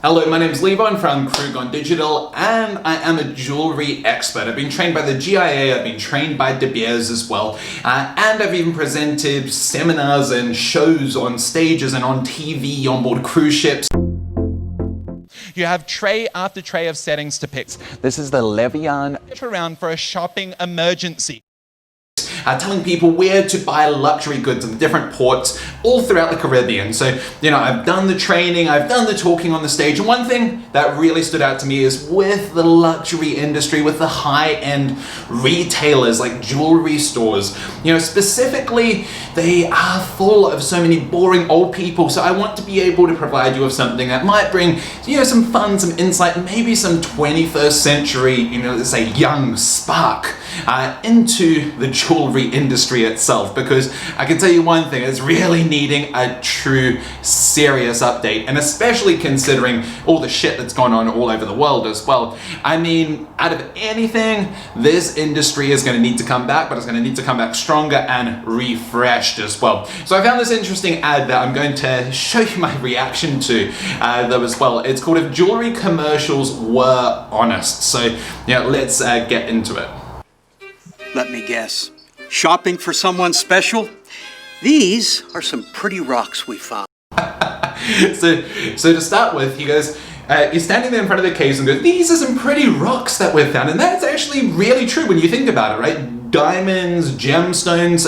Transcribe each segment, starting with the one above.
Hello, my name is Levon from Krug Digital, and I am a jewelry expert. I've been trained by the GIA, I've been trained by De Beers as well, and I've even presented seminars and shows on stages and on TV on board cruise ships. You have tray after tray of settings to pick. This is the Levian. Around for a shopping emergency. Telling people where to buy luxury goods in the different ports all throughout the Caribbean. So, I've done the training, I've done the talking on the stage, and one thing that really stood out to me is with the luxury industry, with the high-end retailers like jewelry stores, specifically, they are full of so many boring old people. So I want to be able to provide you with something that might bring, some fun, some insight, maybe some 21st century, let's say young spark into the jewelry industry itself, because I can tell you one thing, it's really needing a true serious update, and especially considering all the shit that's gone on all over the world as well. I mean, out of anything, this industry is going to need to come back, but it's going to need to come back stronger and refreshed as well. So I found this interesting ad that I'm going to show you my reaction to though as well. It's called "If Jewelry Commercials Were Honest." So let's get into it. Let me guess. Shopping for someone special? These are some pretty rocks we found. So to start with, he goes, you're standing there in front of the case and goes, these are some pretty rocks that we've found. And that's actually really true when you think about it, right? Diamonds, gemstones,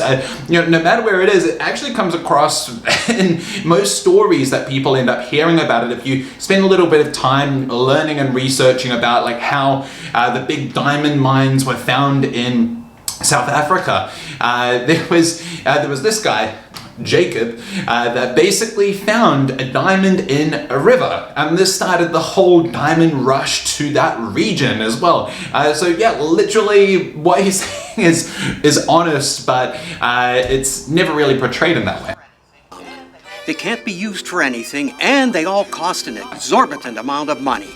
no matter where it is, it actually comes across in most stories that people end up hearing about it. If you spend a little bit of time learning and researching about like how the big diamond mines were found in South Africa, there was this guy, Jacob, that basically found a diamond in a river, and this started the whole diamond rush to that region as well. So yeah, literally what he's saying is honest, but it's never really portrayed in that way. They can't be used for anything, and they all cost an exorbitant amount of money.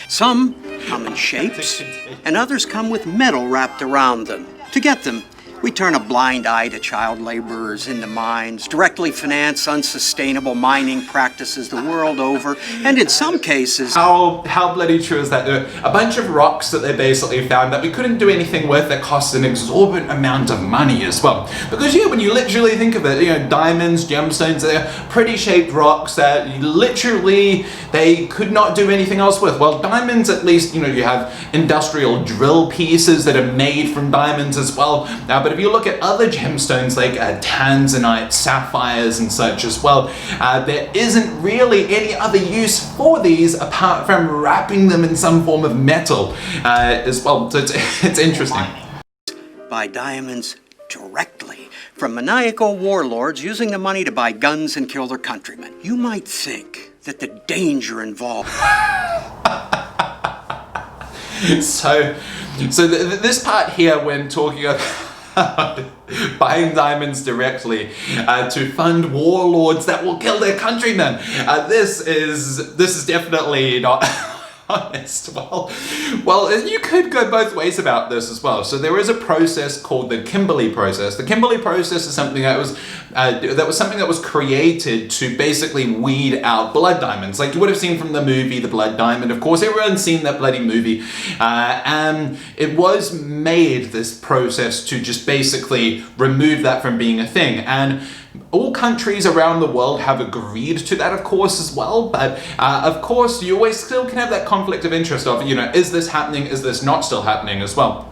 Some come in shapes, and others come with metal wrapped around them. To get them, we turn a blind eye to child laborers in the mines, directly finance unsustainable mining practices the world over, and in some cases... How bloody true is that? There are a bunch of rocks that they basically found that we couldn't do anything with, that cost an exorbitant amount of money as well. Because when you literally think of it, diamonds, gemstones, they're pretty shaped rocks that literally they could not do anything else with. Well, diamonds, at least, you have industrial drill pieces that are made from diamonds as well. But if you look at other gemstones like tanzanite, sapphires and such as well, there isn't really any other use for these apart from wrapping them in some form of metal as well. So it's interesting. Buy diamonds directly from maniacal warlords using the money to buy guns and kill their countrymen. You might think that the danger involved... So this part here, when talking about buying diamonds directly to fund warlords that will kill their countrymen, this is definitely not honest. Well, you could go both ways about this as well. So there is a process called the Kimberley Process. The Kimberley Process is something that was created to basically weed out blood diamonds, like you would have seen from the movie The Blood Diamond. Of course, everyone's seen that bloody movie, and it was made, this process, to just basically remove that from being a thing. And all countries around the world have agreed to that, of course, as well. But of course, you always still can have that conflict of interest of, is this happening? Is this not still happening as well?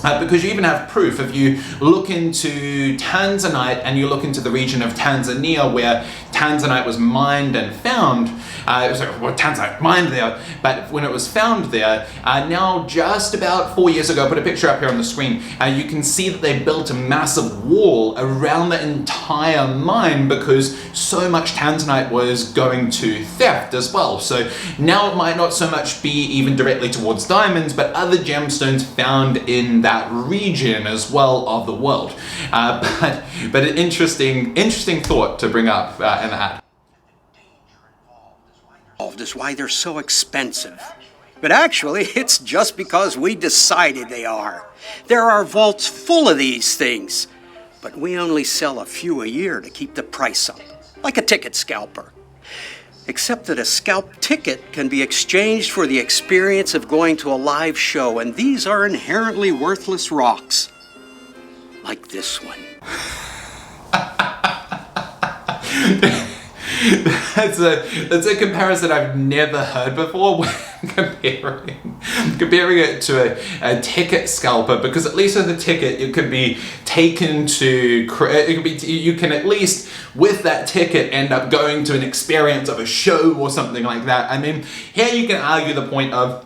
Because you even have proof. If you look into Tanzanite and you look into the region of Tanzania where Tanzanite was mined and found, Tanzanite mined there, but when it was found there, now just about 4 years ago, I put a picture up here on the screen, you can see that they built a massive wall around the entire mine because so much Tanzanite was going to theft as well. So now it might not so much be even directly towards diamonds, but other gemstones found in that that region as well of the world. But an interesting thought to bring up in that. Is why they're so expensive. But actually, it's just because we decided they are. There are vaults full of these things, but we only sell a few a year to keep the price up, like a ticket scalper. except that a scalp ticket can be exchanged for the experience of going to a live show, and these are inherently worthless rocks. Like this one. That's a comparison I've never heard before when comparing it to a ticket scalper, because at least with a ticket it could be taken to, you can at least with that ticket end up going to an experience of a show or something like that. I mean, here you can argue the point of,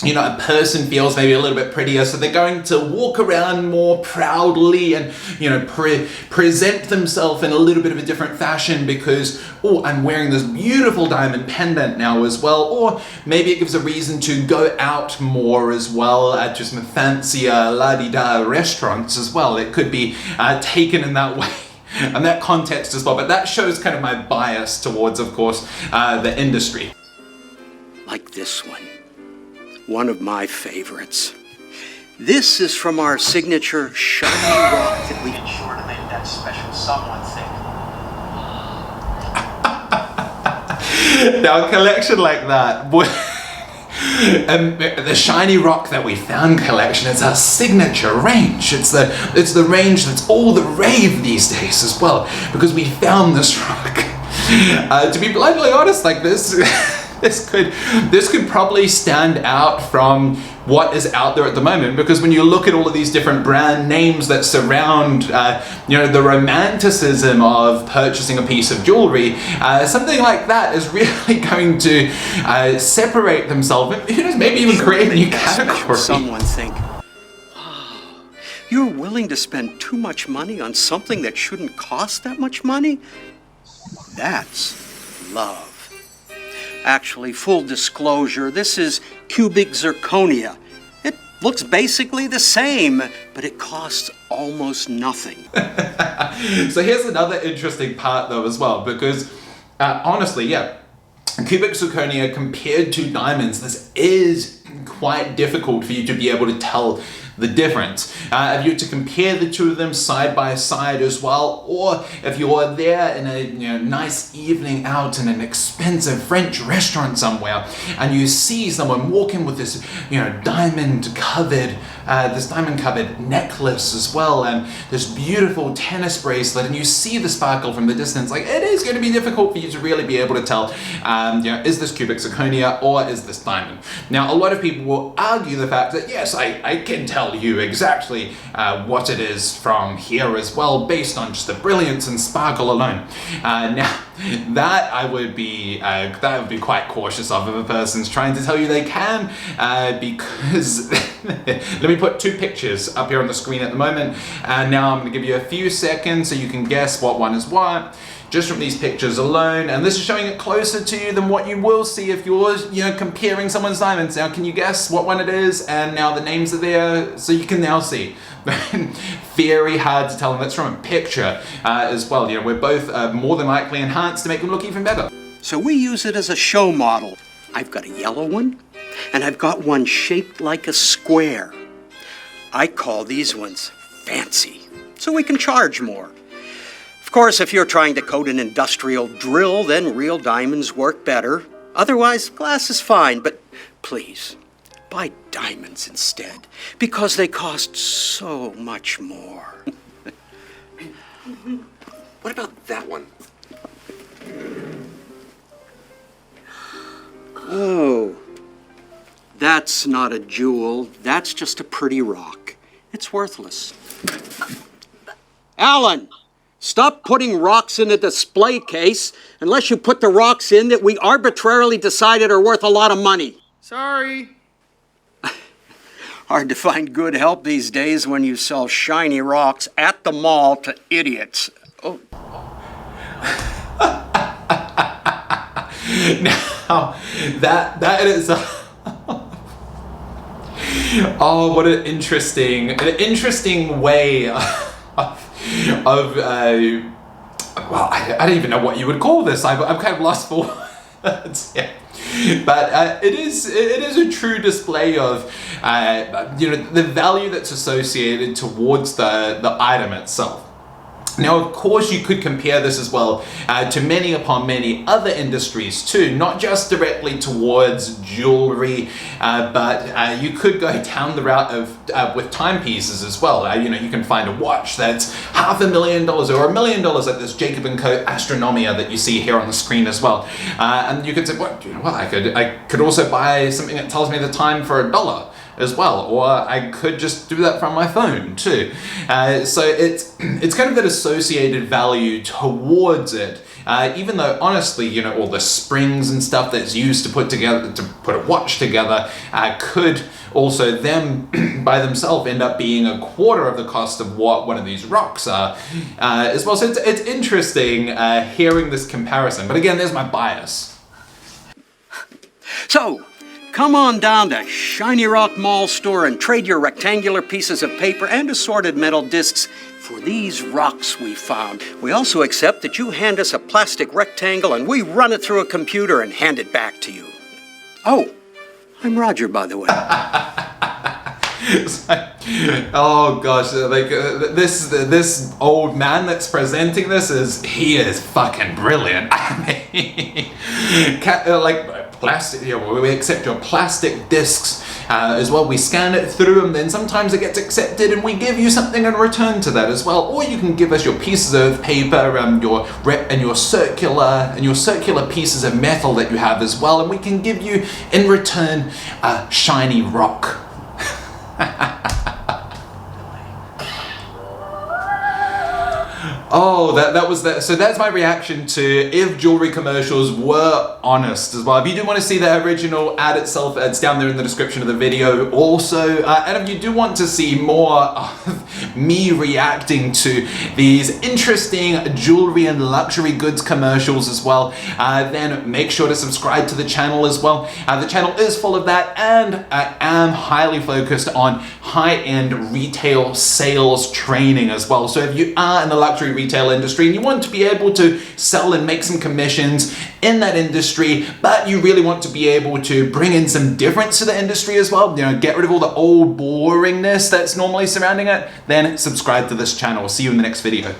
you know, a person feels maybe a little bit prettier, so they're going to walk around more proudly and, you know, present themselves in a little bit of a different fashion because, oh, I'm wearing this beautiful diamond pendant now as well. Or maybe it gives a reason to go out more as well at just fancier la-di-da restaurants as well. It could be taken in that way. And that context as well. But that shows kind of my bias towards, of course, the industry. Like this one of my favorites. This is from our signature shiny rock that we made sure to make that special someone think. Now a collection like that, the shiny rock that we found collection is our signature range. It's the range that's all the rave these days as well, because we found this rock. To be bluntly honest, like this could probably stand out from what is out there at the moment, because when you look at all of these different brand names that surround you know, the romanticism of purchasing a piece of jewelry, something like that is really going to separate themselves, who knows, maybe even create a new category. Someone think, wow, you're willing to spend too much money on something that shouldn't cost that much money? That's love. Actually, full disclosure, this is cubic zirconia. It looks basically the same, but it costs almost nothing. So here's another interesting part though as well, because honestly, yeah, cubic zirconia compared to diamonds, this is quite difficult for you to be able to tell the difference. If you were to compare the two of them side by side as well, or if you're there in a nice evening out in an expensive French restaurant somewhere, and you see someone walking with this diamond covered necklace as well, and this beautiful tennis bracelet, and you see the sparkle from the distance, like, it is going to be difficult for you to really be able to tell, is this cubic zirconia or is this diamond? Now, a lot of people will argue the fact that yes, I can tell you exactly what it is from here as well, based on just the brilliance and sparkle alone. Now, that I would be quite cautious of if a person's trying to tell you they can, because let me put two pictures up here on the screen at the moment, and now I'm going to give you a few seconds so you can guess what one is what, just from these pictures alone, and this is showing it closer to you than what you will see if you're comparing someone's diamonds. Now, can you guess what one it is? And now the names are there, so you can now see. Very hard to tell, and that's from a picture as well. We're both more than likely enhanced to make them look even better. So we use it as a show model. I've got a yellow one, and I've got one shaped like a square. I call these ones fancy, so we can charge more. Of course, if you're trying to coat an industrial drill, then real diamonds work better. Otherwise, glass is fine, but please, buy diamonds instead, because they cost so much more. What about that one? Oh, that's not a jewel. That's just a pretty rock. It's worthless. Alan, stop putting rocks in a display case unless you put the rocks in that we arbitrarily decided are worth a lot of money. Sorry. Hard to find good help these days when you sell shiny rocks at the mall to idiots. Oh. Now, that is oh, what an interesting way of well, I don't even know what you would call this. I'm kind of lost for words. Yeah. But it is a true display of the value that's associated towards the item itself. Now, of course, you could compare this as well to many upon many other industries too, not just directly towards jewelry, but you could go down the route of with timepieces as well. You know, you can find a watch that's $500,000 or $1 million, like this Jacob & Co. Astronomia that you see here on the screen as well. And you could say, well, you know, well, I could also buy something that tells me the time for $1 as well, or I could just do that from my phone too. So it's kind of that associated value towards it, even though honestly, you know, all the springs and stuff that's used to put a watch together could also them by themselves end up being a quarter of the cost of what one of these rocks are as well. So it's interesting hearing this comparison, but again, there's my bias. So, come on down to Shiny Rock Mall store and trade your rectangular pieces of paper and assorted metal discs for these rocks we found. We also accept that you hand us a plastic rectangle and we run it through a computer and hand it back to you. Oh, I'm Roger, by the way. Oh gosh, like this old man that's presenting this he is fucking brilliant. I mean, like plastic, you know, we accept your plastic discs as well. We scan it through, and then sometimes it gets accepted, and we give you something in return to that as well. Or you can give us your pieces of paper, your circular pieces of metal that you have as well, and we can give you in return a shiny rock. Oh, that was that. So that's my reaction to if jewelry commercials were honest as well. If you do want to see the original ad itself, it's down there in the description of the video also. And if you do want to see more of me reacting to these interesting jewelry and luxury goods commercials as well, then make sure to subscribe to the channel as well. The channel is full of that, and I am highly focused on high-end retail sales training as well. So if you are in the luxury retail industry and you want to be able to sell and make some commissions in that industry, but you really want to be able to bring in some difference to the industry as well, you know, get rid of all the old boringness that's normally surrounding it, then subscribe to this channel. See you in the next video.